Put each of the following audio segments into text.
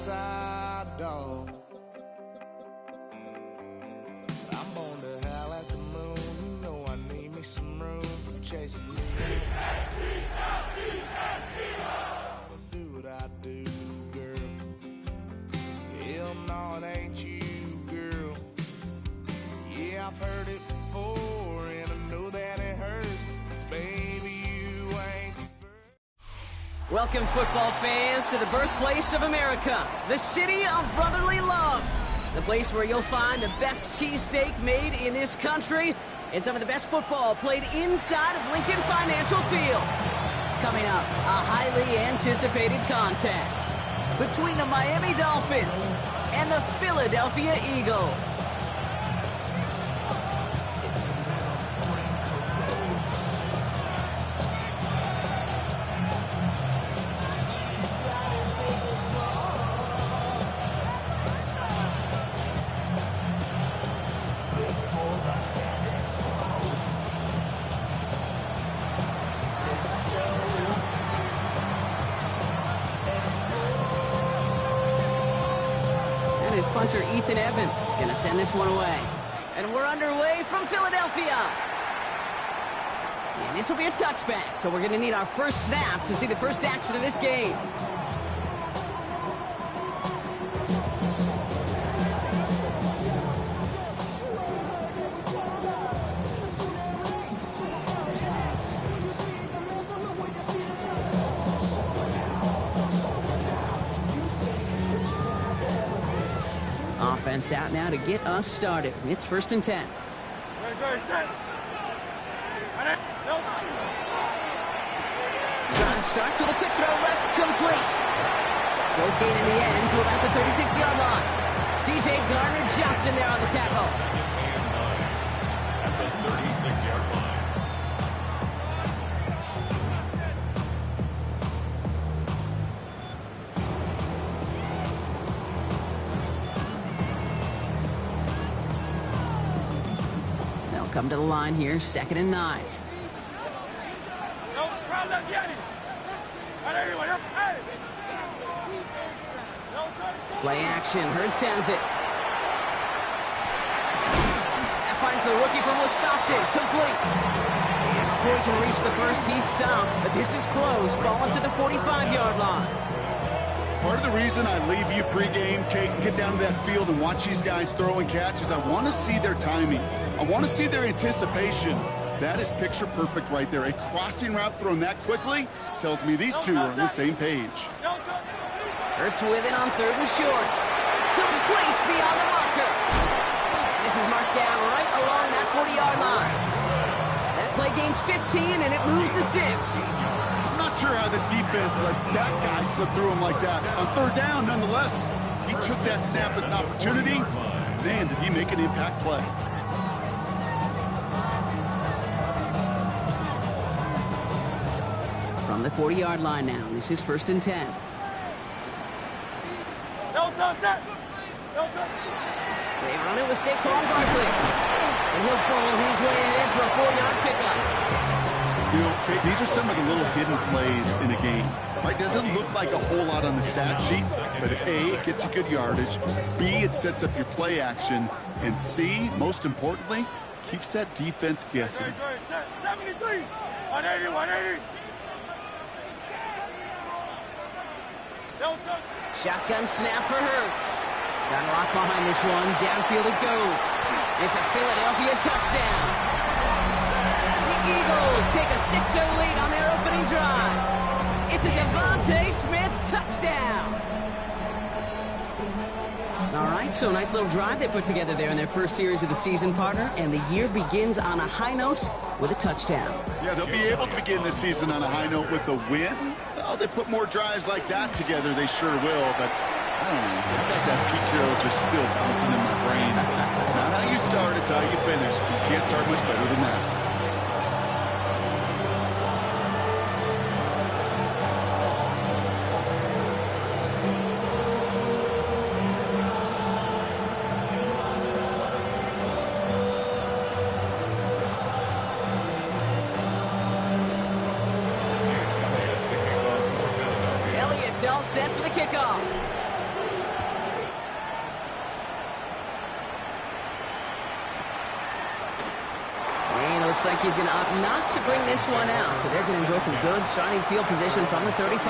side dog. I'm born to howl at the moon. You know I need me some room for chasing me. Do what I do, girl. Hell no, it ain't you, girl. Yeah, I've heard it before, and I know that it hurts. Baby, you ain't the first. Welcome, football fans, to the birthplace of America, the city of brotherly love. The place where you'll find the best cheesesteak made in this country and some of the best football played inside of Lincoln Financial Field. Coming up, a highly anticipated contest between the Miami Dolphins and the Philadelphia Eagles. His punter, Ethan Evans, gonna send this one away. And we're underway from Philadelphia. And this will be a touchback, so we're gonna need our first snap to see the first action of this game. Offense out now to get us started. It's 1st and 10. Drive starts with a quick throw left, complete. Short gain in the end to about the 36-yard line. C.J. Gardner-Johnson there on the tackle. At the 36-yard line. Come to the line here, 2nd and 9. Play action, Hurts has it. That finds the rookie from Wisconsin, complete. And before he can reach the first, he's stopped, but this is close. Ball up to the 45-yard line. Part of the reason I leave you pregame, Kate, and get down to that field and watch these guys throw and catch is I want to see their timing. I want to see their anticipation. That is picture perfect right there. A crossing route thrown that quickly tells me these two are on the same page. Hurts with it on 3rd and short. Complete beyond the marker. And this is marked down right along that 40-yard line. That play gains 15, and it moves the sticks. I'm not sure how this defense let that guy slip through him like that. On 3rd down, nonetheless, he took that snap as an opportunity. Man, did he make an impact play. From the 40-yard line now, this is 1st and 10. They run it with Saquon Barkley. And he'll pull his way in for a 4-yard pickup. You know, Kate, these are some of the little hidden plays in a game. Right? Doesn't look like a whole lot on the stat sheet, but A, it gets you good yardage. B, it sets up your play action. And C, most importantly, keeps that defense guessing. 73, 180, 180. Shotgun snap for Hurts. Got locked behind this one. Downfield it goes. It's a Philadelphia touchdown. The Eagles take a 6-0 lead on their opening drive. It's a Devontae Smith touchdown. All right, so nice little drive they put together there in their first series of the season, partner, and the year begins on a high note with a touchdown. Yeah, they'll be able to begin this season on a high note with a win. Well, they put more drives like that together, they sure will, but I don't know. I got that peak hero just still bouncing in my brain. It's not how you start, it's how you finish. You can't start much better than that. All set for the kickoff. Looks like he's going to opt not to bring this one out, so they're going to enjoy some good starting field position from the 35.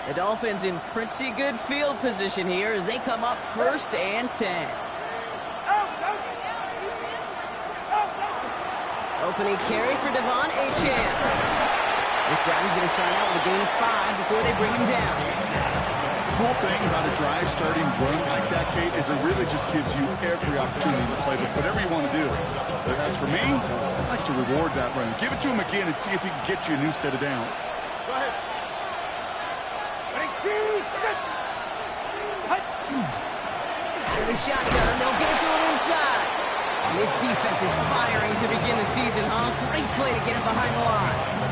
The Dolphins in pretty good field position here as they come up 1st and 10. Opening carry for Devon Achane. This drive is going to start out with a gain of 5 before they bring him down. The cool thing about a drive starting run like that, Kate, is it really just gives you every opportunity to play with whatever you want to do. But as for me, I'd like to reward that run. Give it to him again and see if he can get you a new set of downs. Go ahead. Out of the shotgun, they'll give it to him inside. And this defense is firing to begin the season, huh? Great play to get him behind the line.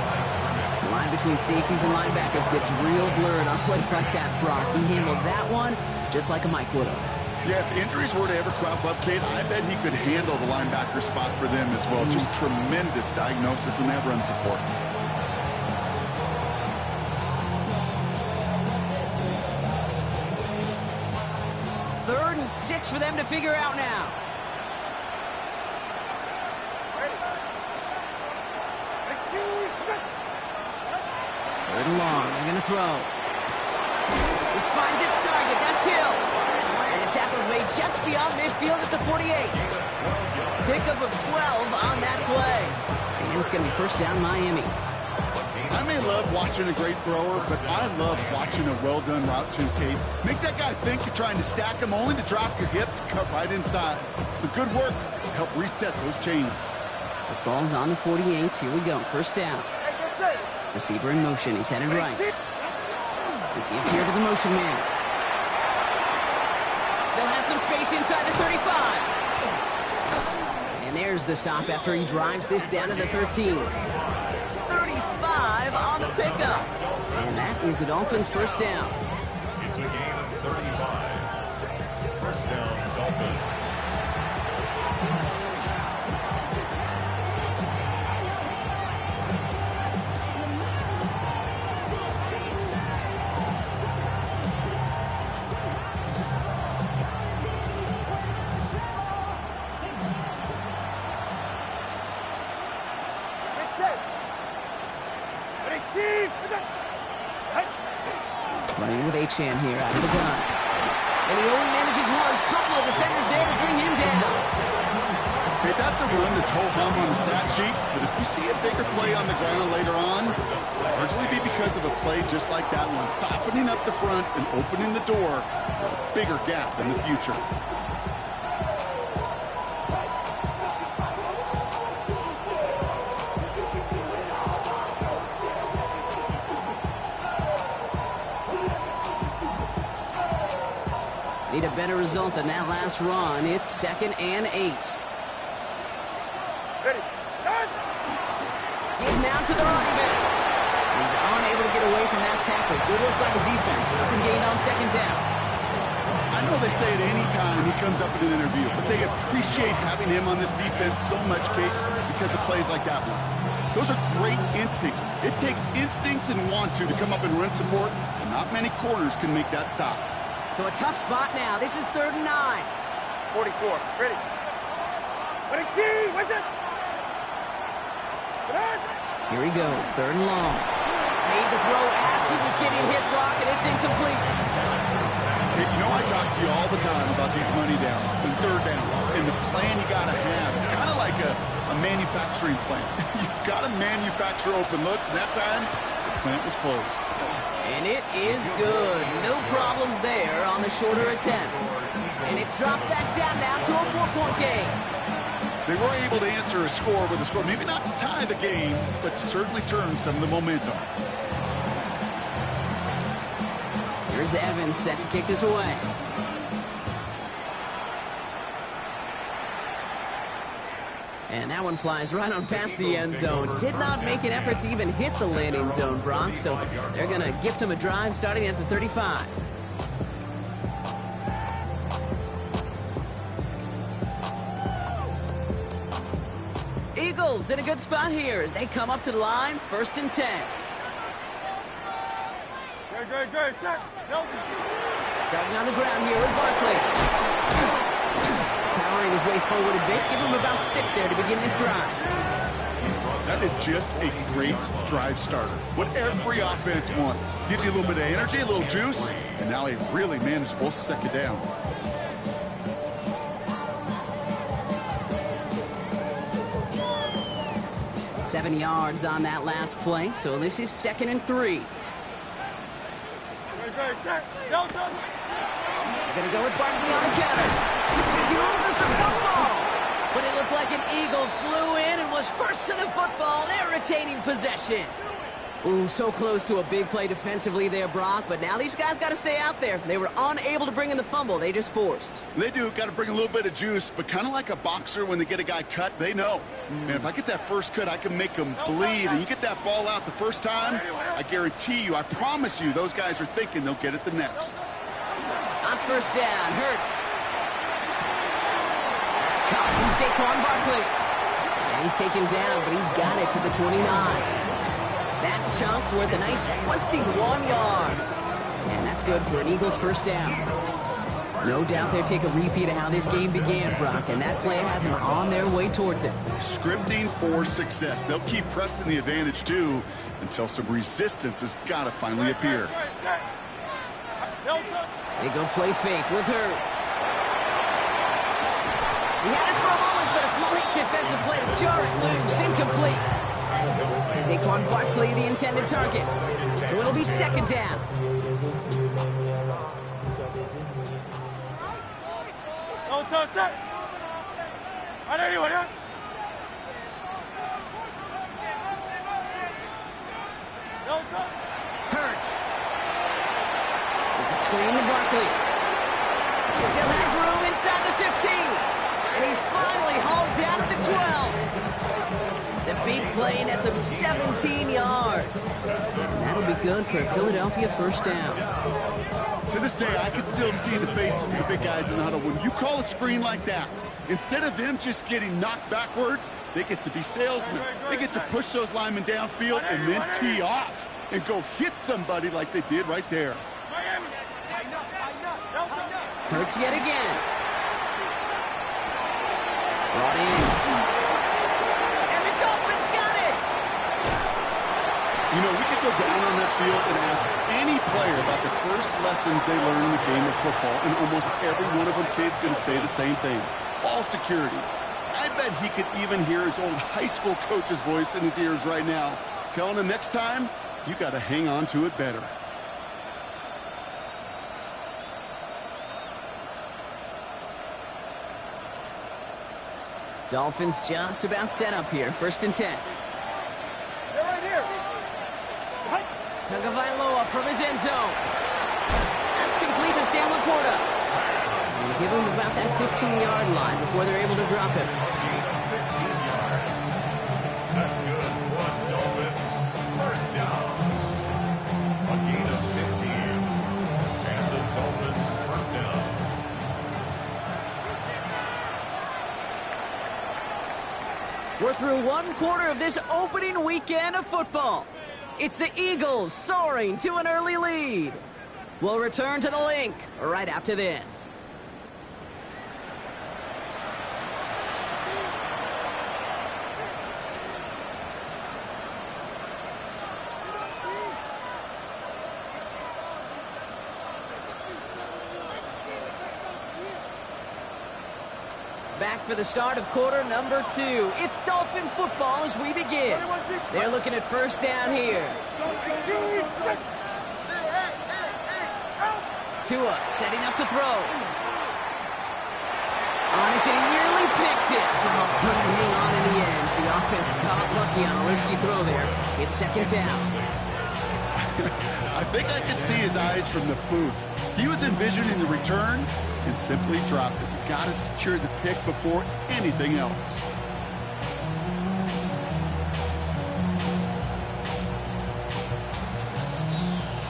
The line between safeties and linebackers gets real blurred on plays like that, Brock. He handled that one just like a Mike would have. Yeah, if injuries were to ever crop up, Kate, I bet he could handle the linebacker spot for them as well. Just tremendous diagnosis in that run support. Third and 6 for them to figure out now. Third and long, they're going to throw. This finds its target, that's Hill. And the tackle's made just beyond midfield at the 48. Pickup of 12 on that play. And it's going to be 1st down Miami. I may love watching a great thrower, but I love watching a well-done route too, Kate. Make that guy think you're trying to stack him only to drop your hips, cut right inside. Some good work to help reset those chains. The ball's on the 48. Here we go, 1st down. Receiver in motion. He's headed right. The give here to the motion man. Still has some space inside the 35. And there's the stop after he drives this down to the 13. 35 on the pickup. And that is the Dolphins' 1st down. It's a gain of 35. 1st down, Dolphins. Running with Achane here out of the gun. And he only manages one. Couple of defenders there to bring him down. Okay, that's a run that's ho-hum on the stat sheet, but if you see a bigger play on the ground later on, it'll largely be because of a play just like that one, softening up the front and opening the door for a bigger gap in the future. Need a better result than that last run. It's 2nd and 8. Ready. He's now to the running back. He's unable to get away from that tackle. Good work by the defense. Nothing gained on 2nd down. I know they say it any time he comes up in an interview, but they appreciate having him on this defense so much, Kate, because of plays like that one. Those are great instincts. It takes instincts and want to come up and run support, and not many corners can make that stop. So a tough spot now. This is 3rd and 9. 44. Ready. Ready, team. What's it? Here he goes. 3rd and long. Made the throw as he was getting hit, Brock, and it's incomplete. Hey, you know I talk to you all the time about these money downs, the 3rd downs, and the plan you got to have. It's kind of like a manufacturing plant. You've got to manufacture open looks, and that time, the plant was closed. And it is good. No problems there on the shorter attempt. And it's dropped back down now to a 4-point game. They were able to answer a score with a score. Maybe not to tie the game, but to certainly turn some of the momentum. Here's Evans set to kick this away. And that one flies right on past the end zone. Did not make an effort to even hit the landing zone, Brock. So they're going to gift him a drive starting at the 35. Eagles in a good spot here as they come up to the line, 1st and 10. Starting on the ground here with Barkley. Powering his way forward a bit. Give him about 6 there to begin this drive. That is just a great drive starter. What every offense wants. Gives you a little bit of energy, a little juice, and now a really manageable second down. Seven yards on that last play, so this is 2nd and 3. Gonna go with Barkley on the counter. He loses the football, but it looked like an eagle flew in and was first to the football. They're retaining possession. Ooh, so close to a big play defensively there, Brock, but now these guys got to stay out there. They were unable to bring in the fumble. They just forced. They do. Got to bring a little bit of juice, but kind of like a boxer when they get a guy cut, they know. And if I get that first cut, I can make them bleed. And you get that ball out the first time, I guarantee you, I promise you, those guys are thinking they'll get it the next. On first down, Hurts. That's caught in Saquon Barkley. And he's taken down, but he's got it to the 29. That chunk worth a nice 21 yards. And that's good for an Eagles first down. No doubt they'll take a repeat of how this game began, Brock, and that play has them on their way towards it. Scripting for success. They'll keep pressing the advantage, too, until some resistance has got to finally appear. They go play fake with Hurts. He had it for a moment, but a great defensive play to jar it loose. Incomplete. Saquon Barkley, the intended target. So it'll be 2nd down. Hurts. It's a screen to Barkley. He still has room inside the 15. And he's finally hauled down at the 12. The big play nets him 17 yards. And that'll be good for a Philadelphia first down. To this day, I can still see the faces of the big guys in the huddle. When you call a screen like that, instead of them just getting knocked backwards, they get to be salesmen. They get to push those linemen downfield and then tee off and go hit somebody like they did right there. Hurts yet again. Brought in. And the Dolphins got it! You know, we could go down on that field and ask any player about the first lessons they learned in the game of football, and almost every one of them kids going to say the same thing. Ball security. I bet he could even hear his old high school coach's voice in his ears right now, telling him next time, you got to hang on to it better. Dolphins just about set up here. 1st and 10. Tagovailoa from his end zone. That's complete to Sam Laporta. And give him about that 15-yard line before they're able to drop him. 15 yards. That's good. One Dolphins. First down. A gain of 15. And the Dolphins first down. We're through 1 quarter of this opening weekend of football. It's the Eagles soaring to an early lead. We'll return to the link right after this. Back for the start of quarter number 2. It's Dolphin football as we begin. They're looking at first down here. Tua setting up to throw. On it, and he nearly picked it. So couldn't hang on in the end. The offense got lucky on a risky throw there. It's 2nd down. I think I could see his eyes from the booth. He was envisioning the return and simply dropped it. You got to secure the pick before anything else.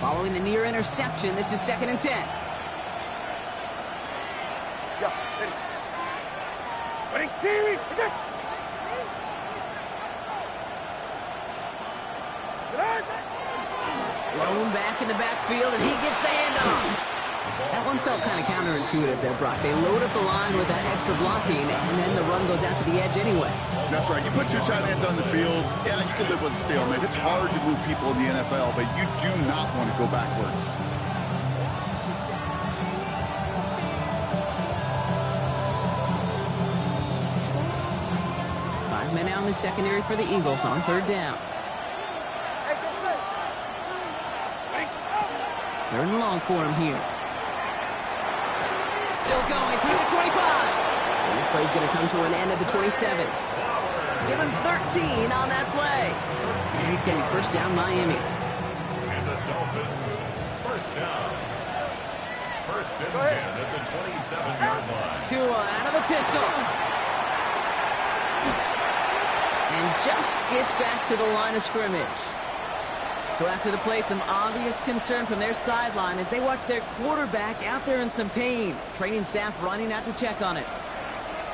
Following the near interception, this is 2nd and 10. Blown back in the backfield, and he gets the handoff. That one felt kind of counterintuitive there, Brock. They load up the line with that extra blocking, and then the run goes out to the edge anyway. That's right. You put two tight ends on the field, yeah, you can live with a stalemate. It's hard to move people in the NFL, but you do not want to go backwards. 5 men out in the secondary for the Eagles on 3rd down. 3rd and long for him here. Still going through the 25. And this play's going to come to an end at the 27. Give him 13 on that play. And it's going to be 1st down Miami. And the Dolphins, 1st down. 1st and 10 at the 27-yard line. Tua out of the pistol. And just gets back to the line of scrimmage. So after the play, some obvious concern from their sideline as they watch their quarterback out there in some pain. Training staff running out to check on it.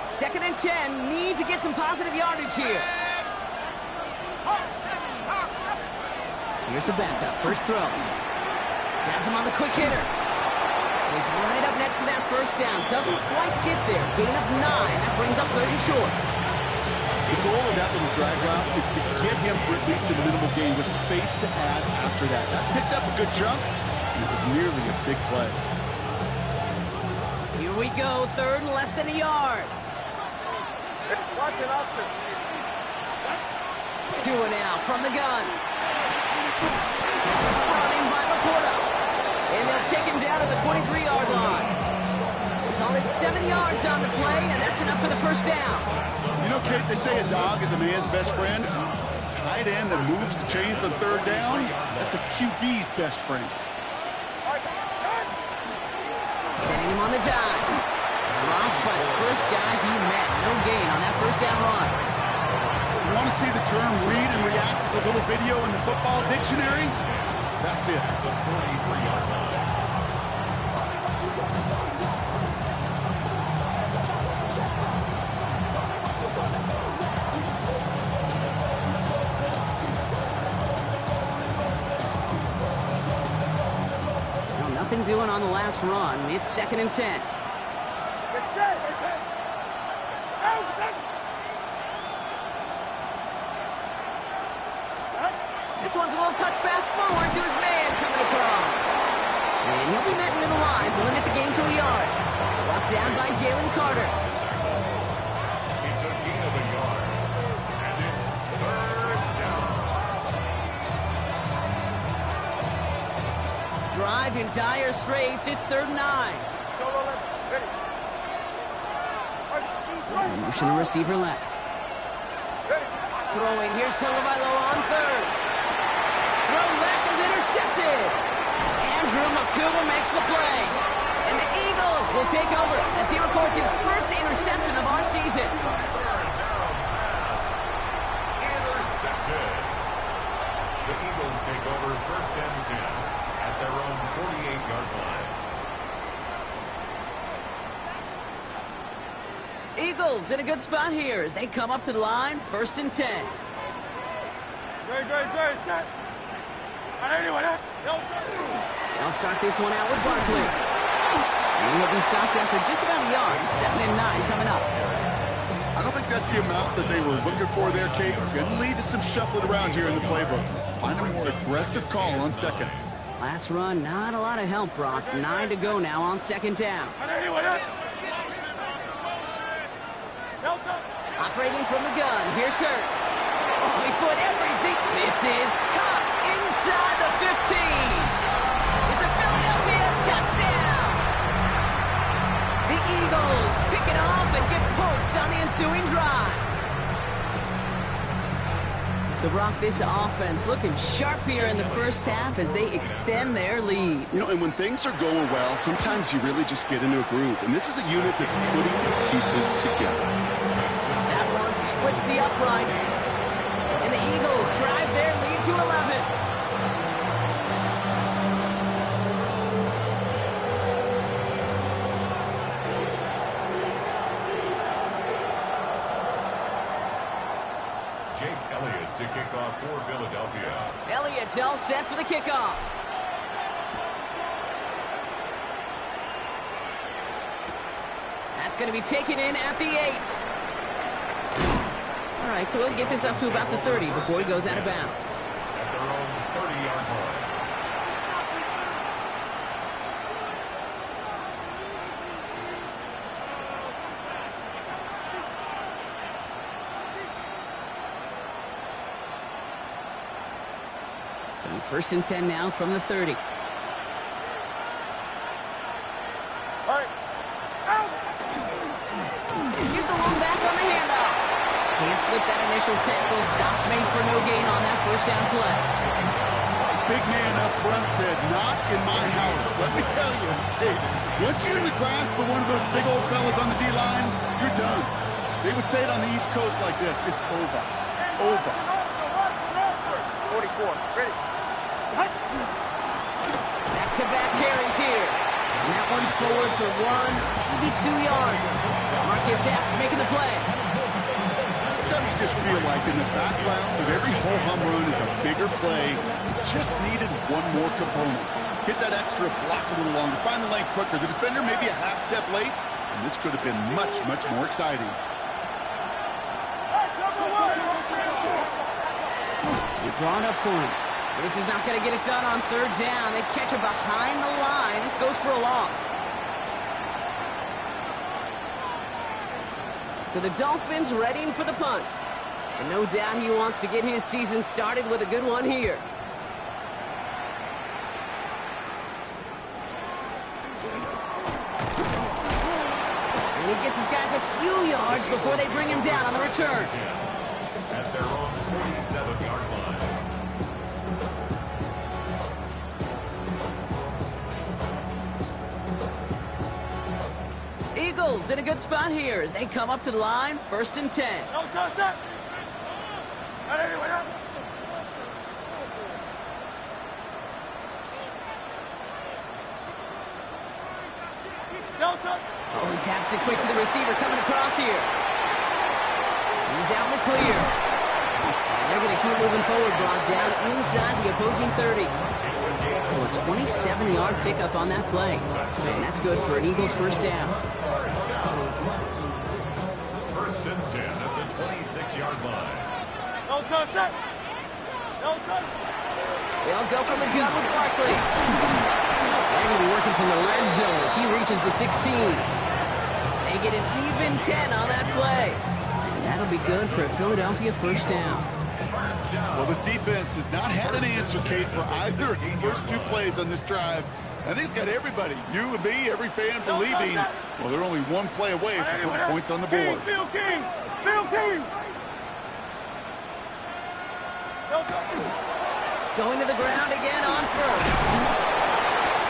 2nd and 10, need to get some positive yardage here. Here's the backup, 1st throw. Has him on the quick hitter. He's right up next to that 1st down. Doesn't quite get there. Gain of 9. That brings up 3rd and short. The goal of that little drag route is to get him for at least a minimal gain with space to add after that. That picked up a good chunk, and it was nearly a big play. Here we go, 3rd and less than a yard. Watch it, Oscar. Tua now from the gun. This is brought in by Laporta. And they'll take him down at the 23-yard line. Call it 7 yards on the play, and that's enough for the 1st down. You know, Kate, they say a dog is a man's best friend. Tight end that moves the chains on 3rd down, that's a QB's best friend. Sending him on the dive. Dropped by the first guy he met. No gain on that 1st down run. You want to see the term read and react to the little video in the football dictionary? That's it. The 43-yard line. Nothing doing on the last run. It's 2nd and 10. This one's a little touch pass forward to his man coming across. And he'll be met near the line to limit the game to a yard. Brought down by Jalen Carter. It's a gain of a yard. And it's 3rd down. Drive in dire straits. It's 3rd and 9. Motion to receiver left. Throwing. Here's Tagovailoa on 3rd. Throw left is intercepted. Andrew Makuba makes the play. And the Eagles will take over as he records his 1st interception of our season. 3rd down pass. Intercepted. The Eagles take over 1st and 10 at their own 48-yard line. Eagles in a good spot here as they come up to the line. 1st and 10. They'll start this one out with Barkley. And he'll be stopped after just about a yard. 2nd and 9 coming up. I don't think that's the amount that they were looking for there, Kate. Going to lead to some shuffling around here in the playbook. Find a more aggressive call on 2nd. Last run, not a lot of help, Brock. 9 to go now on 2nd down. Operating from the gun, here's Hurts. Oh, he put everything. This is caught inside the 15. It's a Philadelphia touchdown. The Eagles pick it off and get points on the ensuing drive. So, Brock, this offense looking sharp here in the 1st half as they extend their lead. You know, and when things are going well, sometimes you really just get into a groove. And this is a unit that's putting the pieces together. That one splits the uprights. And the Eagles drive their lead to 11. Jake Elliott to kick kickoff for Philadelphia. Elliott's all set for the kickoff. That's going to be taken in at the 8. All right, so we'll get this up to about the 30 before he goes out of bounds. At their own 30-yard line. So 1st and 10 now from the 30. Here's the long back on the handoff. Can't slip that initial tackle. Stops made for no gain on that 1st down play. Big man up front said, not in my house. Let me tell you, hey, once you're in the grasp of one of those big old fellas on the D-line, you're done. They would say it on the East Coast like this, it's over. Over. 44, ready. Back-to-back carries here. And that one's forward for 1, maybe 2 yards. Marcus Epps making the play. Sometimes you just feel like in the background of every ho-hum run is a bigger play. Just needed one more component. Hit that extra block a little longer. Find the lane quicker. The defender maybe a half step late. And this could have been much, much more exciting. They're drawn up for him. This is not going to get it done on 3rd down. They catch him behind the line. This goes for a loss. So the Dolphins readying for the punt. And no doubt he wants to get his season started with a good one here. And he gets his guys a few yards before they bring him down on the return. At their own 47-yard line. Eagles in a good spot here as they come up to the line. 1st and 10. Oh, he taps it quick to the receiver coming across here. He's out in the clear. And they're going to keep moving forward, brought down inside the opposing 30. So a 27-yard pickup on that play. And that's good for an Eagles 1st down. 1st and 10 at the 26-yard line. They'll go from the gun with Barkley. They're going to be working from the red zone as he reaches the 16. They get an even 10 on that play. And that'll be good for a Philadelphia 1st down. Well, this defense has not had an answer, Kate, for either of the first 2 plays on this drive. I think it's got everybody, you and me, every fan believing, well, they're only 1 play away from putting points on the board. Phil King! Going to the ground again on 1st.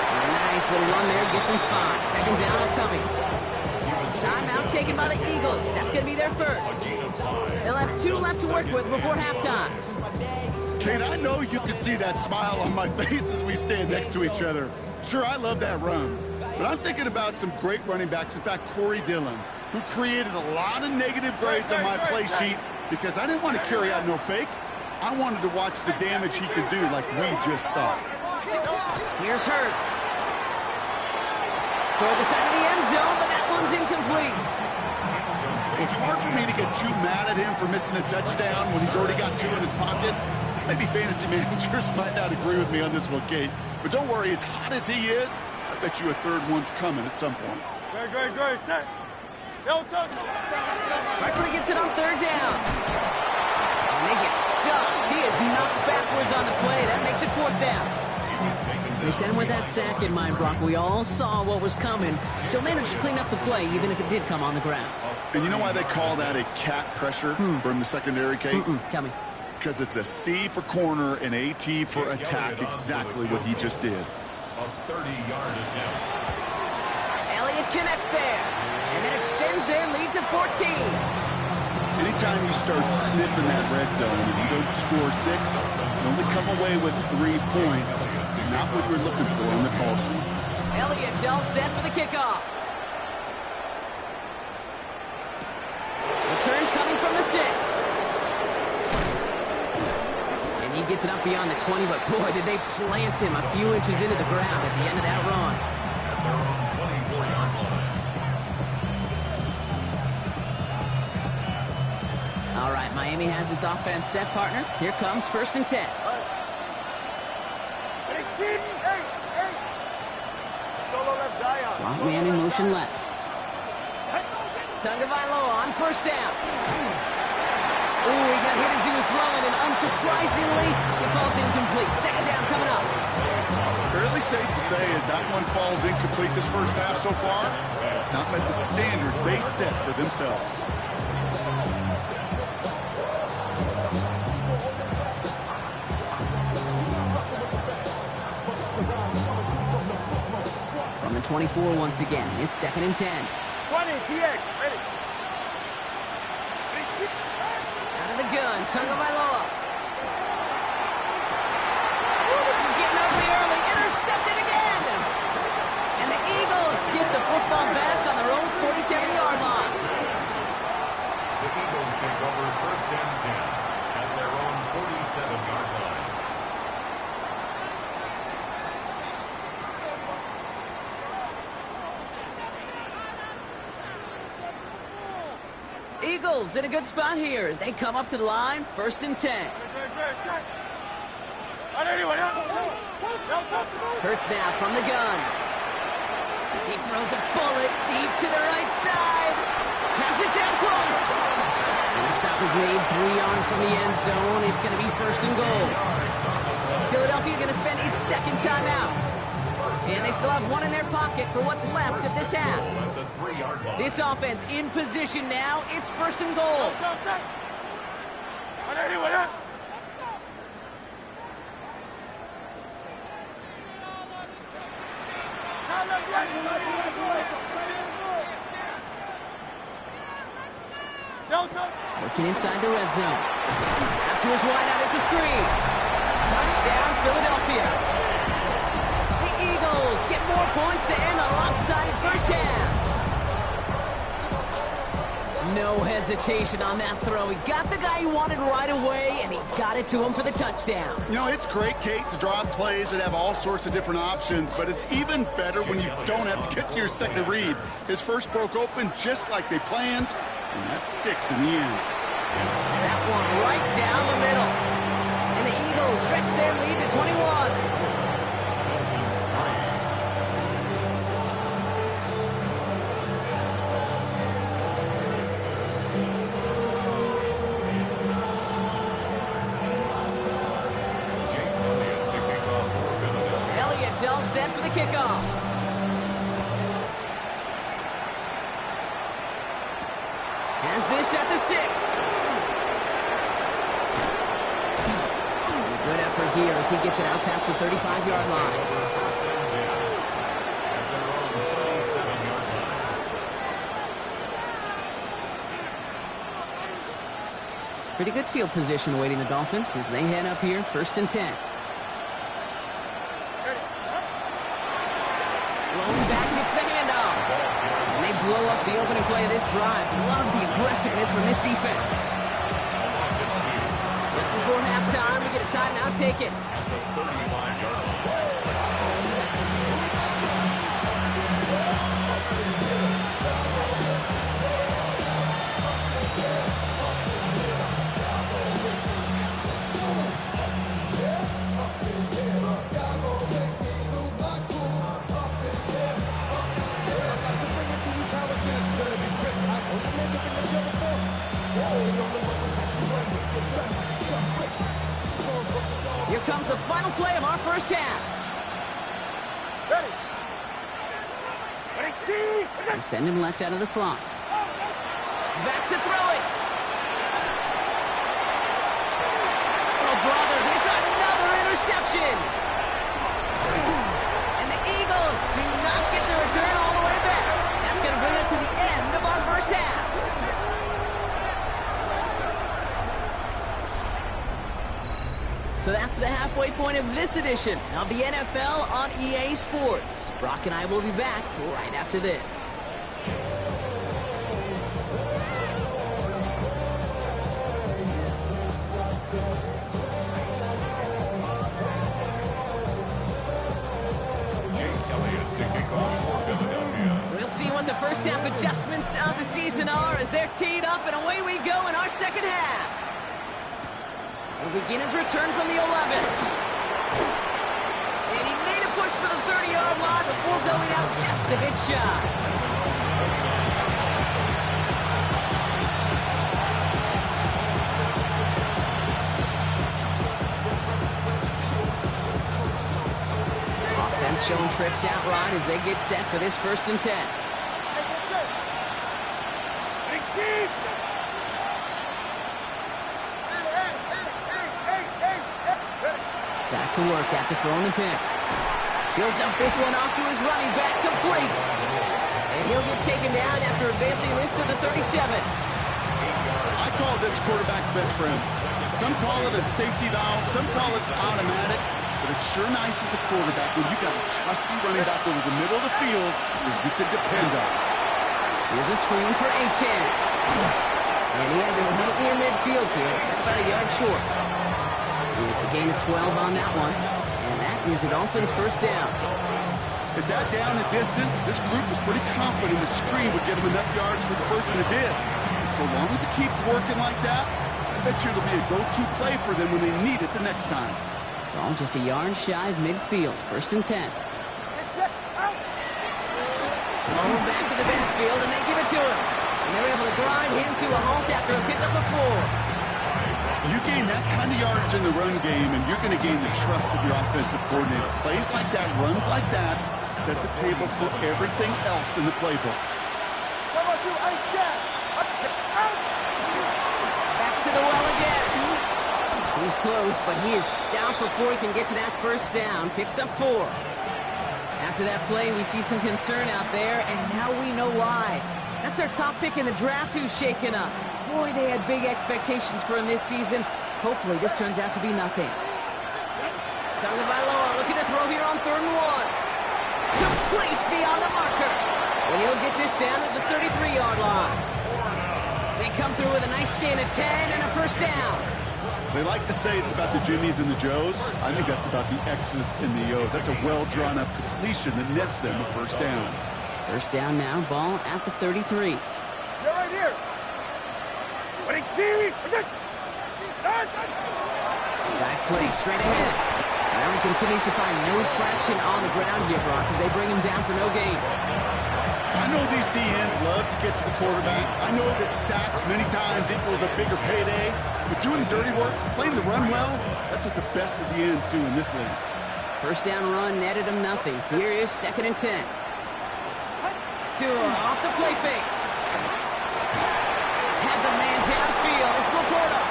A nice little run there, gets him 5. 2nd down upcoming. Timeout taken by the Eagles. That's going to be their 1st. They'll have 2 left to work with before halftime. Kate, I know you can see that smile on my face as we stand next to each other. Sure, I love that run. But I'm thinking about some great running backs. In fact, Corey Dillon, who created a lot of negative grades on my play sheet because I didn't want to carry out no fake. I wanted to watch the damage he could do like we just saw. Here's Hurts. Toward the side of the end zone, but that one's incomplete. It's hard for me to get too mad at him for missing a touchdown when he's already got 2 in his pocket. Maybe fantasy managers might not agree with me on this one, Kate. But don't worry, as hot as he is, I bet you a 3rd one's coming at some point. Great. Set. Barkley gets it on 3rd down. And they get stuffed. He is knocked backwards on the play. That makes it 4th down. They sent him with that sack in mind, Brock. We all saw what was coming. Still managed to clean up the play, even if it did come on the ground. And you know why they call that a cat pressure from the secondary, Kate? Tell me. Because it's a C for corner and AT for attack, exactly what he just did. A 30-yard attempt. Elliott connects there, and then extends their lead to 14. Anytime you start sniffing that red zone and you don't score 6, you only come away with 3 points. Not what you're looking for on the call sheet. Elliott's all set for the kickoff. Return coming from the 6. he gets it up beyond the 20, but boy, did they plant him a few inches into the ground at the end of that run. At their own 24-yard line. All right, Miami has its offense set, partner. Here comes 1st and 10. Slot man in motion left. Tagovailoa on 1st down. Ooh, he got hit as he was throwing, and unsurprisingly, it falls incomplete. 2nd down coming up. Fairly safe to say as that one falls incomplete this first half so far, it's not met the standard they set for themselves. From the 24 once again, it's 2nd and 10. 20, TX, ready. Out of the gun, Tagovailoa. Ooh, this is getting ugly early. Intercepted again. And the Eagles get the football back on their own 47-yard line. The Eagles take over 1st and 10 at their own 47-yard line. Eagles in a good spot here as they come up to the line, 1st and 10. Hurts now from the gun. He throws a bullet deep to the right side. Has it down close. And the stop is made 3 yards from the end zone. It's going to be 1st and goal. Philadelphia going to spend its 2nd timeout. And they still have 1 in their pocket for what's left of this half. At the 3-yard line. This offense in position now. It's 1st and goal. Working inside the red zone. Out to his wideout. It's a screen. Touchdown, Philadelphia. The Eagles get more points to end a lopsided first half. No hesitation on that throw. He got the guy he wanted right away, and he got it to him for the touchdown. You know, it's great, Kate, to draw up plays that have all sorts of different options, but it's even better when you don't have to get to your second read. His first broke open just like they planned, and that's 6 in the end. That one right down the middle. And the Eagles stretch their lead to 21. All set for the kickoff. Has this at the 6. A good effort here as he gets it out past the 35-yard line. Pretty good field position awaiting the Dolphins as they head up here, 1st and 10. Blow up the opening play of this drive. Love the aggressiveness from this defense. Just before halftime, we get a timeout taken. At the 35-yard line. Here comes the final play of our first half. They send him left out of the slot. Back to throw it. Oh, brother, it's another interception. And the Eagles do not get the return all the way back. That's going to bring us to the end of our first half. So that's the halfway point of this edition of the NFL on EA Sports. Brock and I will be back right after this. what the first half adjustments of the season are as they're teed up, and away we go in our second half. He'll begin his return from the 11. And he made a push for the 30-yard line before going out just a bit shy. Showing trips out right as they get set for this 1st and 10. Back to work after throwing the pick. He'll dump this one off to his running back, complete. And he'll get taken down after advancing this to the 37. I call this quarterback's best friend. Some call it a safety valve, some call it automatic. But it's sure nice as a quarterback when you got a trusty running back over the middle of the field that you can depend on. Here's a screen for Achane. And he has it right near midfield here. It's about a yard short. It's a gain of 12 on that one. And that is a Dolphins 1st down. At that down and distance, this group was pretty confident the screen would get them enough yards for the first, and it did. And so long as it keeps working like that, I bet you it'll be a go-to play for them when they need it the next time. Ball just a yard shy of midfield. 1st and 10. Ball back to the backfield, and they give it to him. And they're able to grind him to a halt after a pickup of 4. You gain that kind of yardage in the run game, and you're going to gain the trust of your offensive coordinator. Plays like that, runs like that, set the table for everything else in the playbook. Back to the well again. He's close, but he is stout before he can get to that 1st down. Picks up 4. After that play, we see some concern out there, and now we know why. That's our top pick in the draft who's shaken up. Boy, they had big expectations for him this season. Hopefully, this turns out to be nothing. Tagovailoa looking to throw here on 3rd and 1. Complete beyond the marker. And he'll get this down at the 33-yard line. They come through with a nice gain of 10 and a 1st down. They like to say it's about the Jimmies and the Joes. I think that's about the X's and the O's. That's a well-drawn-up completion that nets them a 1st down. 1st down now, ball at the 33. You're right here. Back play straight ahead. Allen continues to find no traction on the ground here, Brock, as they bring him down for no gain. I know these DNs love to get to the quarterback. I know that sacks many times equals a bigger payday. But doing the dirty work, playing the run well, that's what the best of the ends do in this league. 1st down run netted him nothing. Here is 2nd and 10. Tua off the play fake. Has a man downfield. It's Laporta.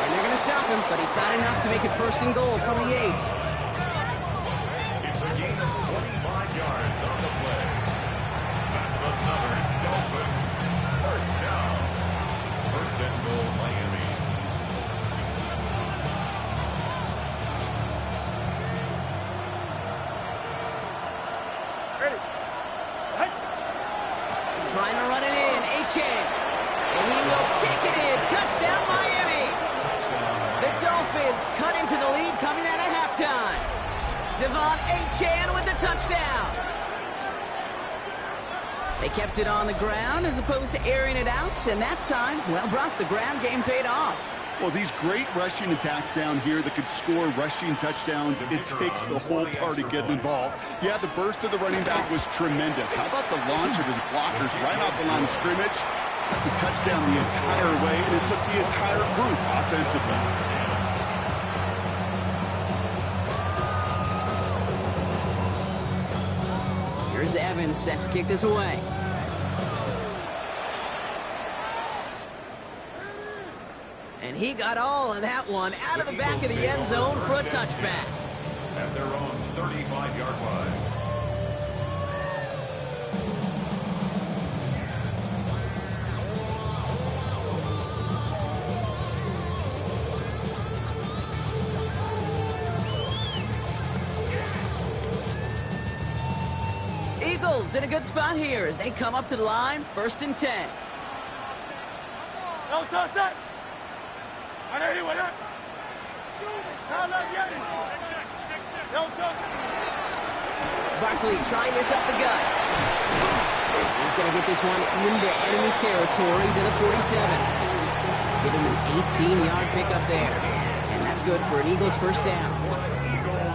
And they're going to stop him, but he's got enough to make it 1st and goal from the 8. It's a gain of 25 yards on the play. That's another Dolphins 1st down. 1st and goal, Miami. Trying to run it in. Achane. And he will take it in. Touchdown, Miami. The Dolphins cut into the lead coming out of halftime. Devon Achane with the touchdown. They kept it on the ground as opposed to airing it out. And that time, well, Brock, the ground game paid off. Well, these great rushing attacks down here that could score rushing touchdowns, it takes the whole party getting involved. Yeah, the burst of the running back was tremendous. How about the launch of his blockers right off the line of scrimmage? That's a touchdown the entire way, and it took the entire group offensively. Here's Evans set to kick this away. And he got all of that one out of the back of the end zone for a touchback. At their own 35-yard line. Eagles in a good spot here as they come up to the line, 1st and 10. No touch it. Barkley trying this up the gut. He's He's going to get this one into enemy territory to the 47. Give him an 18-yard pickup there. And that's good for an Eagles first down.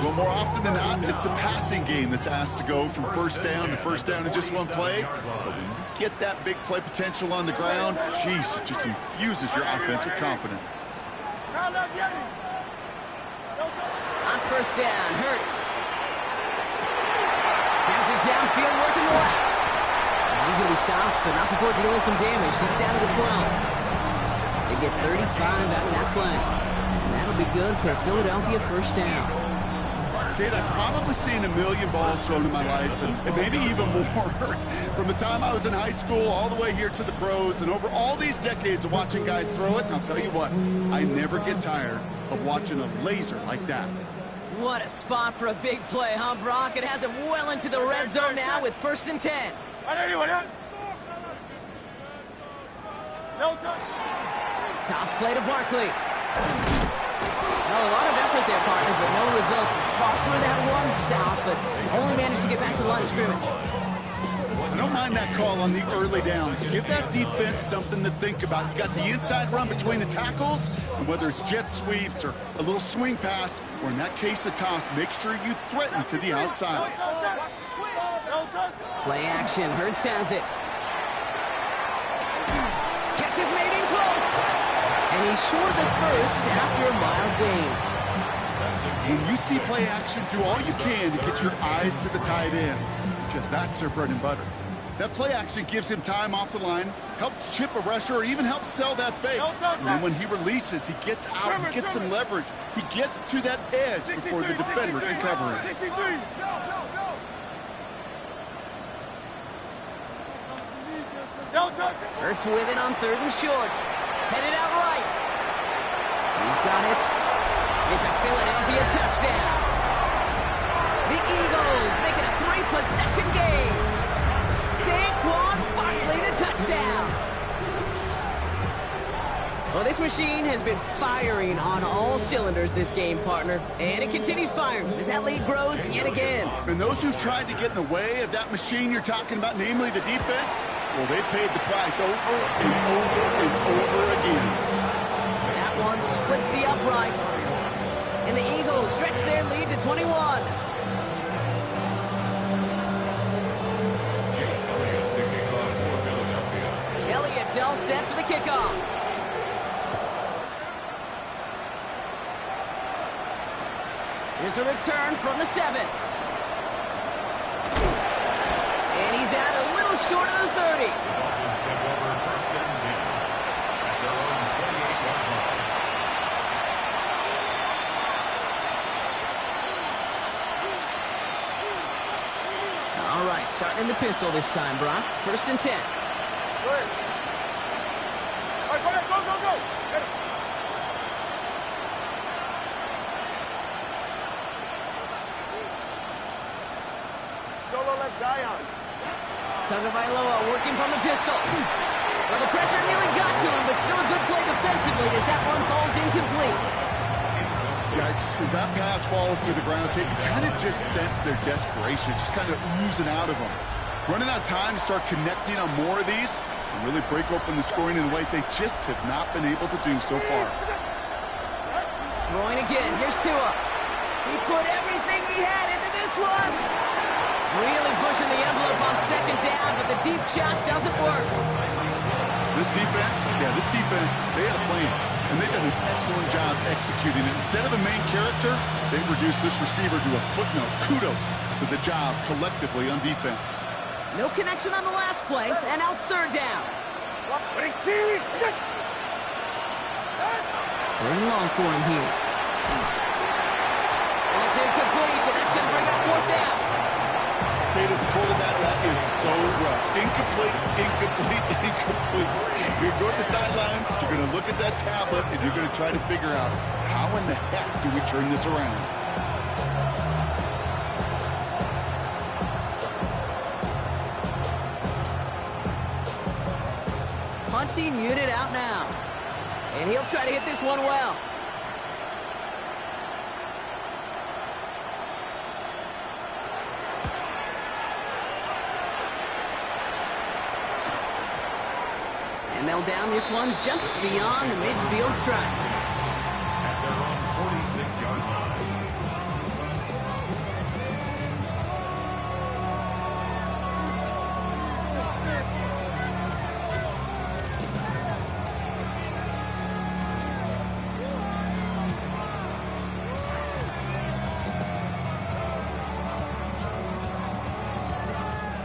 Well, more often than not, it's a passing game that's asked to go from first down in just one play. But when you get that big play potential on the ground, geez, it just infuses your offense with confidence. On first down, Hurts. Has it downfield, working left. He's going to be stopped, but not before dealing some damage. He's down to the 12. They get 35 out of that play. And that'll be good for a Philadelphia first down. Kate, I've probably seen a million balls thrown in my life, and maybe even more. From the time I was in high school all the way here to the pros, and over all these decades of watching guys throw it, and I'll tell you what, I never get tired of watching a laser like that. What a spot for a big play, huh, Brock? It has him well into the red zone now with 1st and 10. Toss play to Barkley. Well, a lot of effort there, partner, but no results. He fought through that one stop, but only managed to get back to the line of scrimmage. I don't mind that call on the early downs. Give that defense something to think about. You got the inside run between the tackles, and whether it's jet sweeps or a little swing pass, or in that case a toss, make sure you threaten to the outside. Play action. Hurts has it. Catch is made in close. And he's short of the first after a mild gain. When you see play action, do all you can to get your eyes to the tight end, because that's their bread and butter. That play action gives him time off the line, helps chip a rusher, or even helps sell that fake. And then when he releases, he gets out, he gets some leverage. He gets to that edge before the defender can cover him. Hurts with it on 3rd and short. Headed out right. He's got it. It's a Philadelphia touchdown. The Eagles make it a 3-possession game. Saquon Barkley the touchdown. Well, this machine has been firing on all cylinders this game, partner. And it continues firing as that lead grows yet again. And those who've tried to get in the way of that machine you're talking about, namely the defense, well, they paid the price over and over and over again. That one splits the uprights. And the Eagles stretch their lead to 21. Elliott's all set for the kickoff. Here's a return from the 7. And he's out a little short of the 30. Dolphins take over 1st and 10 at their own 28-yard line. All right, starting in the pistol this time, Brock. 1st and 10. Good. All right, go. Get it. Solo left Zion. Tagovailoa working from the pistol. Well, the pressure nearly got to him, but still a good play defensively as that one falls incomplete. Yikes, as that pass falls to the ground, you kind of just sense their desperation, just kind of oozing out of them. Running out of time to start connecting on more of these and really break open the scoring in a way they just have not been able to do so far. Throwing again, here's Tua. He put everything he had into this one. Really pushing the envelope on 2nd down, but the deep shot doesn't work. This defense, they had a plan, and they've done an excellent job executing it. Instead of a main character, they've reduced this receiver to a footnote. Kudos to the job collectively on defense. No connection on the last play, and now it's 3rd down. 3rd and long for him here. And it's incomplete, and that's going to bring up 4th down. Kate, as a quarterback, that is so rough. Incomplete. You're going to the sidelines, you're going to look at that tablet, and you're going to try to figure out, how in the heck do we turn this around? Punting unit out now. And he'll try to hit this one well. And they'll down this one just beyond the midfield stripe. At their own 46-yard line.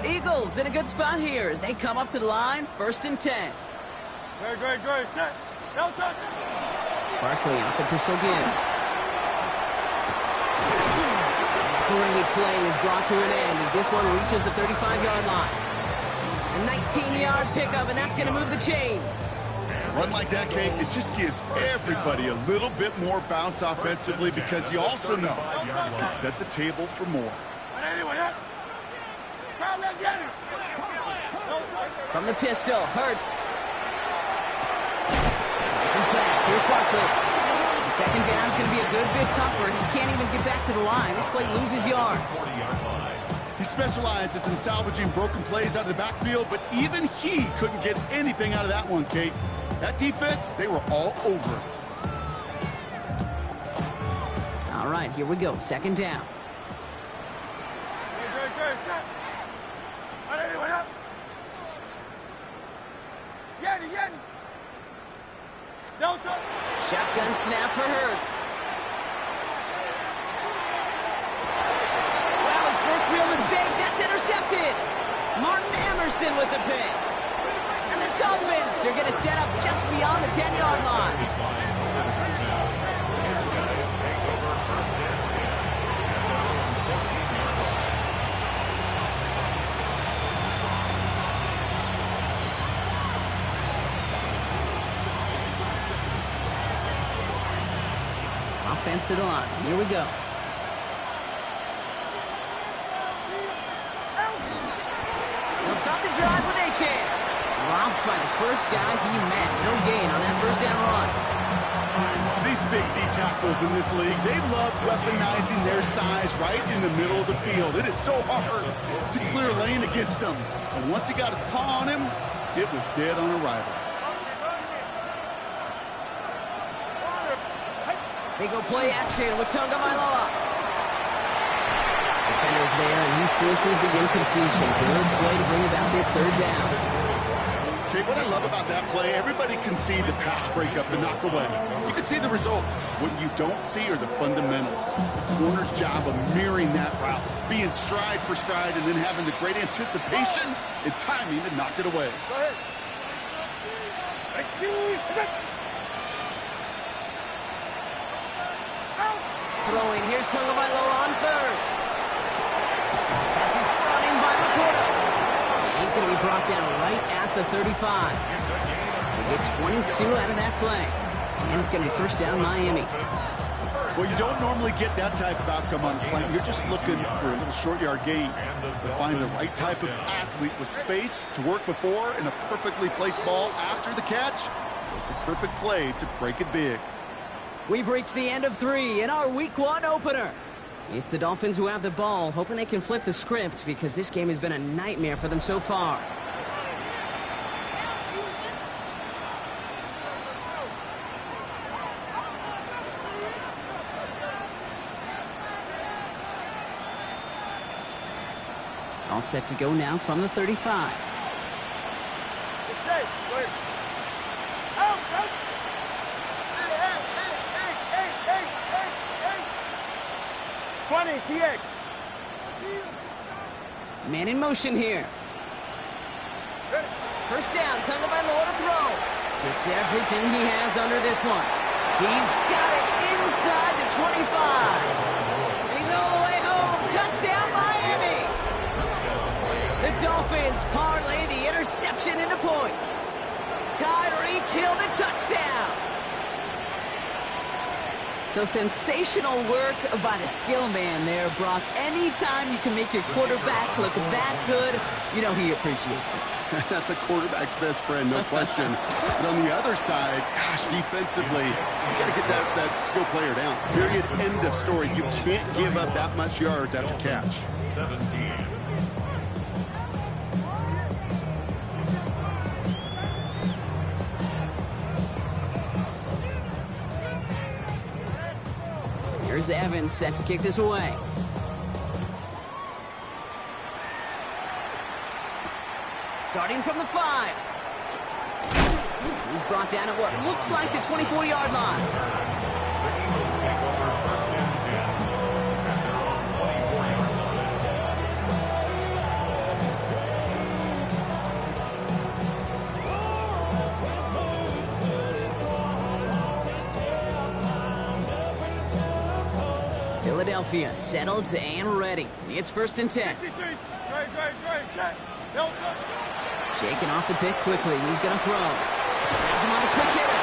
Eagles in a good spot here as they come up to the line, 1st and 10. Good. Set. Delta. Barkley off the pistol again. Great play is brought to an end as this one reaches the 35-yard line. A 19-yard pickup, and that's going to move the chains. Run like that, Kate, it just gives everybody a little bit more bounce offensively because you also know you can set the table for more. From the pistol, Hurts. That's his back. Here's Barkley. And 2nd down is going to be a good bit tougher. He can't even get back to the line. This play loses yards. He specializes in salvaging broken plays out of the backfield, but even he couldn't get anything out of that one, Kate. That defense, they were all over it. All right, here we go. 2nd down. Shotgun snap for Hurts. Wow, his first real mistake. That's intercepted. Martin Emerson with the pick. And the Dolphins are going to set up just beyond the 10-yard line. His guys take over 1st and 10. At their own 14-yard line. Offensive line. Here we go. They'll start the drive with Achane. Dropped by the first guy he met. No gain on that 1st down run. These big D tackles in this league, they love weaponizing their size right in the middle of the field. It is so hard to clear lane against them. And once he got his paw on him, it was dead on arrival. They go play action with Tagovailoa. Defender's there, and he forces the incompletion. Good play to bring about this 3rd down. Okay, what I love about that play, everybody can see the pass breakup, the knock away. You can see the result. What you don't see are the fundamentals. The corner's job of mirroring that route, being stride for stride, and then having the great anticipation and timing to knock it away. Go ahead. Throwing, here's Tagovailoa on 3rd. Pass is brought in by Laporta. He's going to be brought down right at the 35. They get 22 out of that play. And it's going to be 1st down Miami. Well, you don't normally get that type of outcome on a slant. You're just looking for a little short yard gain. But find the right type of athlete with space to work before and a perfectly placed ball after the catch. It's a perfect play to break it big. We've reached the end of 3 in our Week 1 opener. It's the Dolphins who have the ball, hoping they can flip the script because this game has been a nightmare for them so far. All set to go now from the 35. It's safe. Go ahead. Out. 20, TX. Man in motion here. Ready. 1st down, Tagovailoa to throw. Gets everything he has under this one. He's got it inside the 25. And he's all the way home. Touchdown, Miami. The Dolphins parlay the interception into points. Tyreek Hill the touchdown. So sensational work by the skill man there, Brock. Anytime you can make your quarterback look that good, you know he appreciates it. That's a quarterback's best friend, no question. But on the other side, gosh, defensively, you got to get that skill player down. Period, end of story. You can't give up that much yards after catch. Here's Evans set to kick this away. Starting from the 5. He's brought down at what looks like the 24-yard line. The Eagles take over first and 10 at their own 24-yard line. Philadelphia settled and ready. It's first and 10. Shaking off the pick quickly. He's going to throw. Has him on a quick hitter.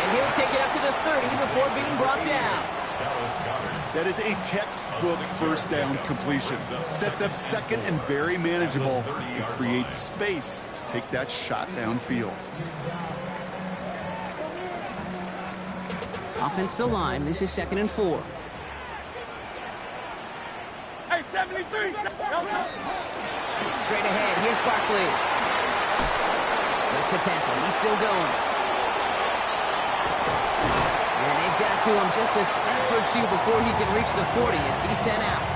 And he'll take it up to the 30 before being brought down. That is a textbook first down completion. Sets up second and very manageable and creates space to take that shot downfield. Offensive line. This is second and 4. Hey, 73! Straight ahead. Here's Barkley. Makes a tackle. He's still going. And they've got to him just a step or two before he can reach the 40 as he's sent out.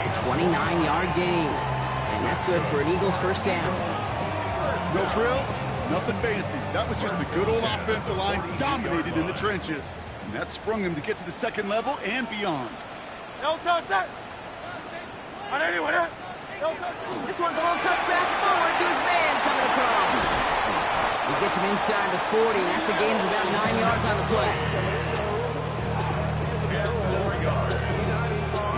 It's a 29-yard gain. And that's good for an Eagles first down. No frills, nothing fancy. That was just a good old offensive line dominated in the trenches. And that sprung him to get to the second level and beyond. No touch that! On anyone, huh? No touch. This one's a little touch pass forward to his man coming across. He gets him inside the 40. That's a gain of about 9 yards on the play. 4 yards.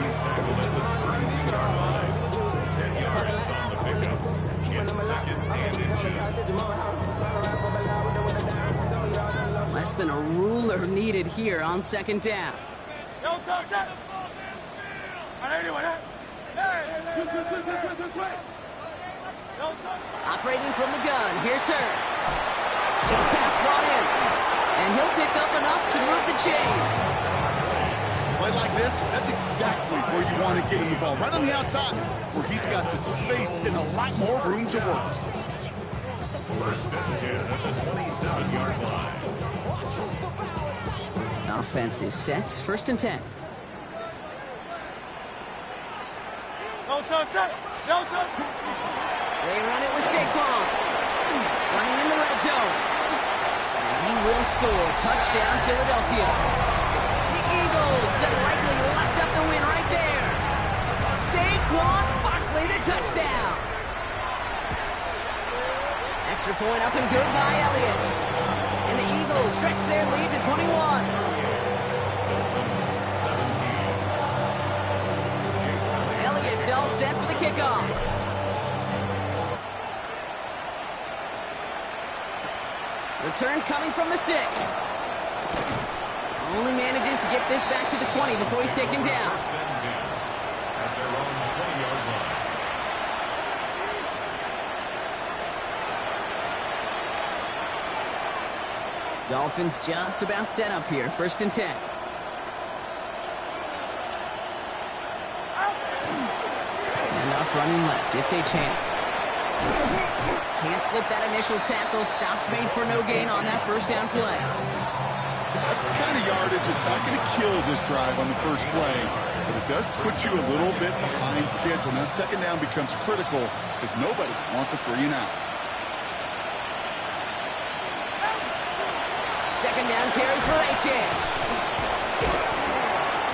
He's tackled at the 32-yard line. 10 yards on the pickup. It's second and inches. Less than a ruler needed here on second down. No touch that! On anyone, huh? Hey, this way. No touch. Operating from the gun, here's Hurts. Pass brought in, and he'll pick up enough to move the chains. Play like this, that's exactly where you want to get him the ball. Right on the outside, where he's got the space and a lot more room to work. First and 10 at the 27-yard line. Offense is set, first and 10. No touch that! No touch! They run it with Saquon. Running in the red zone. And he will score. Touchdown, Philadelphia. The Eagles have likely locked up the win right there. Saquon Barkley, the touchdown. Extra point up and good by Elliott. And the Eagles stretch their lead to 21. Dolphins 17. Elliott's all set for the kickoff. Return coming from the 6. Only manages to get this back to the 20 before he's taken down. First and 10 at their own 20-yard line. Dolphins just about set up here. First and 10. Enough running left. It's a chance. Can't slip that initial tackle. Stops made for no gain on that first down play. That's the kind of yardage it's not going to kill this drive on the first play, but it does put you a little bit behind schedule. Now second down becomes critical because nobody wants a 3 and out. Second down carry for A.J.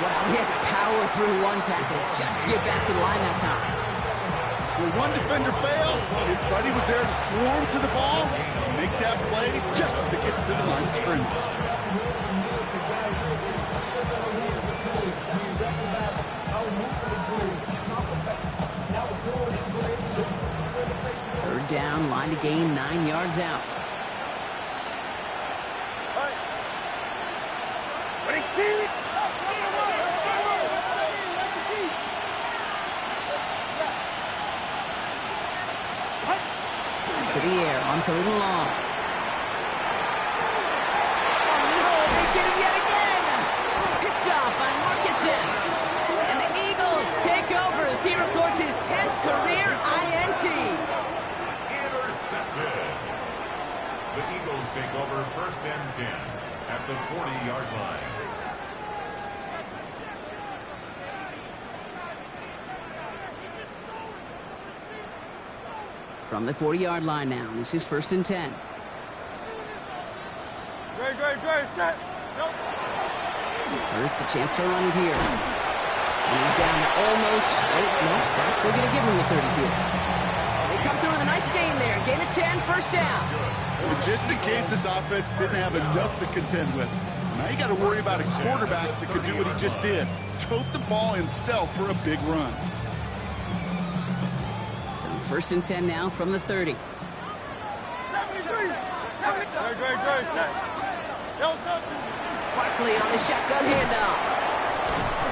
Well, he had to power through one tackle just to get back to the line that time. When one defender failed, his buddy was there to swarm to the ball and make that play just as it gets to the line of scrimmage. Third down, line to gain 9 yards out. To the air on third and long. Oh no, they get him yet again! Picked off by Marcus Epps. And the Eagles take over as he records his 10th career INT. Intercepted. The Eagles take over first and 10 at the 40-yard line. From the 40-yard line now. This is 1st and 10. Great, set. Nope. Hurts a chance to run it here. And he's down to almost... Oh, no, that's going to give him the 30 here. They come through with a nice gain there. Gain of 10, 1st down. But just in case this offense didn't have enough to contend with, now you got to worry about a quarterback that could do what he just did. Tote the ball himself for a big run. So 1st and 10 now from the 30. Great, set. Barkley on the shotgun handoff.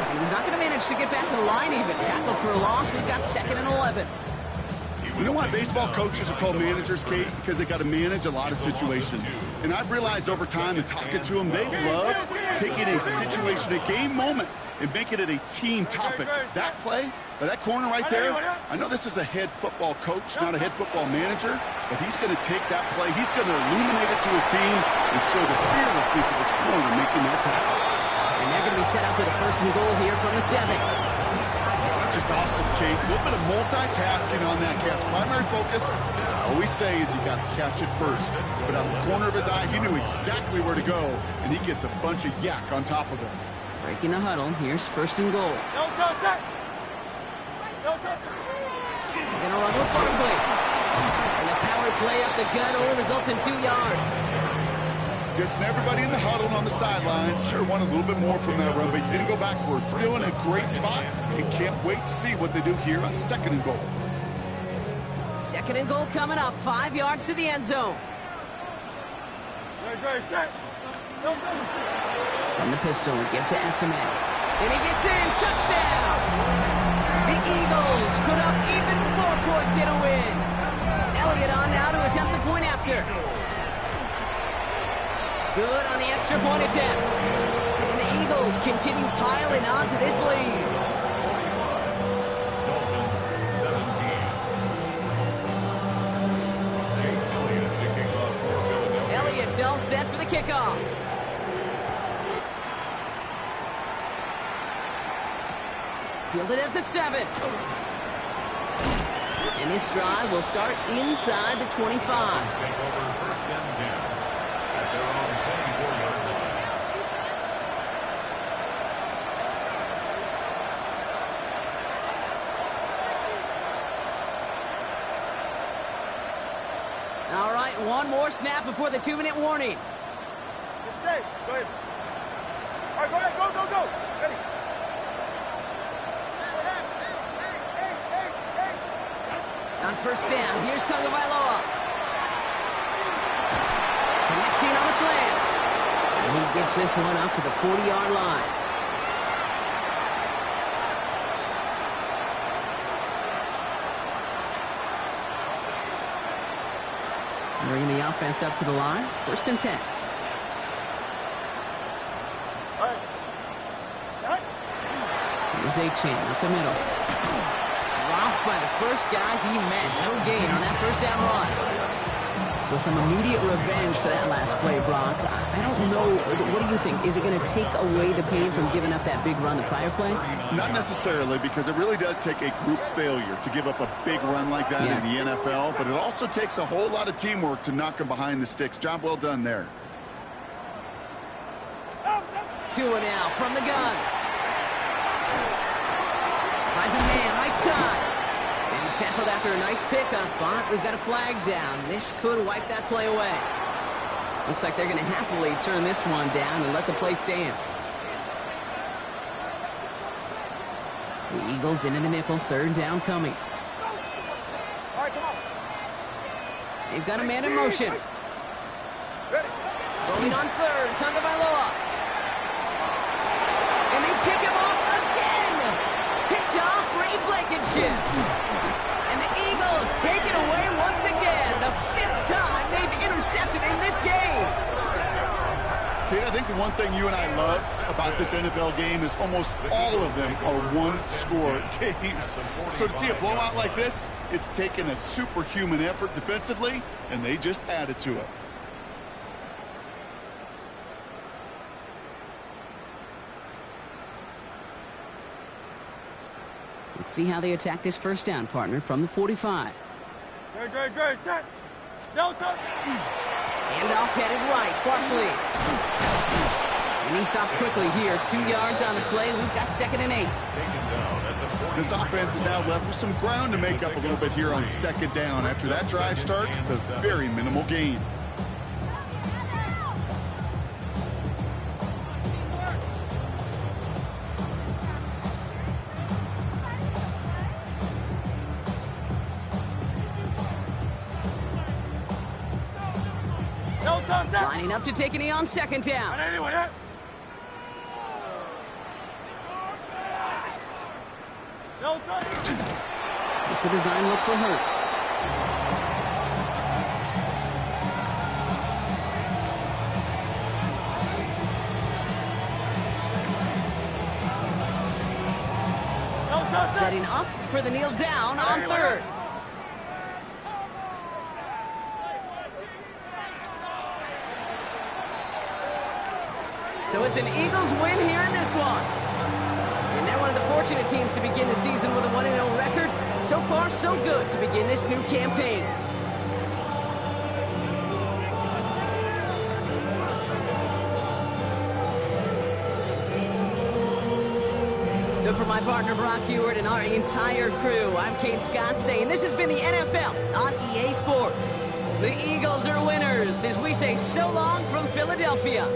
And he's not going to manage to get back to the line even. Tackle for a loss. We've got 2nd and 11. You know why baseball coaches are called managers, Kate? Because they got to manage a lot of situations. And I've realized over time and talking to them, they love taking a situation, a game moment, and making it a team topic. That play, or that corner right there, I know this is a head football coach, not a head football manager, but he's going to take that play, he's going to illuminate it to his team and show the fearlessness of his corner making that tackle. And they're going to be set up with a 1st and goal here from the 7. That's just awesome, Kate. A little bit of multitasking on that catch. Primary focus, as I always say, is you got to catch it first. But out of the corner of his eye, he knew exactly where to go, and he gets a bunch of yak on top of him. Breaking the huddle. Here's 1st and goal. Set. They're going to run with Barkley. And the power play up the gut only results in 2 yards. Guessing everybody in the huddle and on the sidelines sure wanted a little bit more from that run, but he didn't go backwards. Still in a great spot. He can't wait to see what they do here on 2nd and goal. 2nd and goal coming up. 5 yards to the end zone. Great, set. From the pistol, give to Estiman. And he gets in. Touchdown! The Eagles put up even more points in a win. Elliott on now to attempt the point after. Good on the extra point attempt. And the Eagles continue piling on to this lead. Dolphins 17. Jake Elliott to kick off for Philadelphia. Elliott's all set for the kickoff. Fielded at the 7. And this drive will start inside the 25. Take over 1st and 10 at their own 24-yard line. All right, one more snap before the 2-minute warning. It's safe. Go ahead. All right, go ahead. Go. Ready. On 1st down, here's Tagovailoa. Connecting on the slant. And he gets this one up to the 40-yard line. Bringing the offense up to the line. 1st and 10. All right. Set. Here's Achane up the middle. Dropped by the first guy he met. No gain on that 1st down run. So some immediate revenge for that last play, Brock. I don't know. What do you think? Is it going to take away the pain from giving up that big run the prior play? Not necessarily, because it really does take a group failure to give up a big run like that in the NFL, but it also takes a whole lot of teamwork to knock him behind the sticks. Job well done there. 2 now from the gun. Finds a man right side. And he's tackled after a nice pickup, but we've got a flag down. This could wipe that play away. Looks like they're going to happily turn this one down and let the play stand. The Eagles into the nickel, 3rd down coming. All right, come on. They've got a man in motion. Ready. Going on 3rd, Tagovailoa. And they pick him off again. Picked off Ray Blankenship. And the Eagles take it away once again. The 5th time they've intercepted in this game. Kate, I think the one thing you and I love about this NFL game is almost all of them are one-score games. So to see a blowout like this, it's taken a superhuman effort defensively, and they just added to it. Let's see how they attack this 1st down, partner, from the 45. Good. Set. Delta. Handoff headed right. Barkley. And he stopped quickly here. 2 yards on the play. We've got 2nd and 8. Taken down at the 40. This offense is now left with some ground to make up a little bit here on 2nd down. After that drive starts, with a very minimal gain. Lining up to take a knee on 2nd down. It's a design look for Hurts. Setting up for the kneel down on 3rd. So it's an Eagles win here in this one. And they're one of the fortunate teams to begin the season with a 1-0 record. So far, so good to begin this new campaign. So for my partner Brock Heward and our entire crew, I'm Kate Scott saying this has been the NFL on EA Sports. The Eagles are winners as we say so long from Philadelphia.